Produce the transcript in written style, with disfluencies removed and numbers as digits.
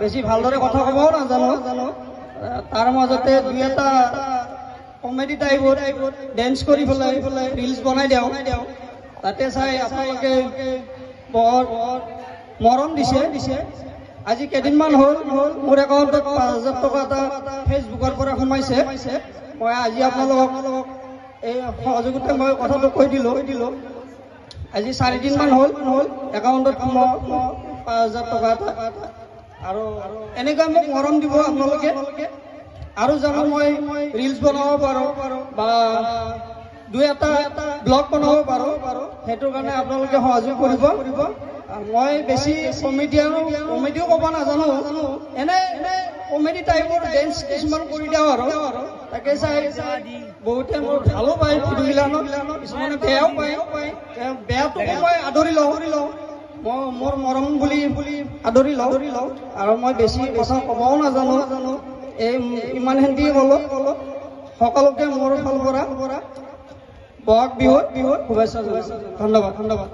বেছি ভালদৰে কথা ক'বও নাজানো তাৰ মাজতে দুই এটা কমেডি টাইপৰ ডেন্স কৰি পেলাই ৰিলছ বনাই দিওঁ তাতে চাই আপোনালোকে বৰ মৰম দিছে আজি কেইদিনমান হ'ল মোৰ একাউণ্টত ৫,০০০ টকা এটা ফেচবুকৰ পৰা সোমাইছে মই আজি আপোনালোকক এই সহযোগিতা মই কথাটো কৈ দিলোঁ আজি ৪ দিনমান হ'ল একাউণ্টত ৫,০০০ টকা এটা আৰু এনেকৈ মোক মৰম দিব আপোনালোকে আৰু জানো মই ৰিলছ বনাব পাৰোঁ বা দুই এটা ব্লগ বনাব পাৰোঁ সেইটোৰ কাৰণে আপোনালোকে সহযোগ কৰিব মই বেছি কমেডিও ক'ব নাজানো এনে কমেডি টাইপৰ ডেন্স কিছুমান কৰি দিওঁ আৰু তাকে চাই বহুতে মোৰ ভালো পায় ভিডিঅ'বিলাকত কিছুমানে বেয়াও পায় বেয়াটোকো মই আদৰি লওঁ মোৰ মৰম বুলি আদৰি লওঁ আৰু মই বেছি কথা ক'বও নাজানো এই ইমানখিনিয়ে ক'লো সকলোকে মোৰ ফালৰ পৰা বহাগ বিহুত শুভেচ্ছা জনাইছোঁ ধন্যবাদ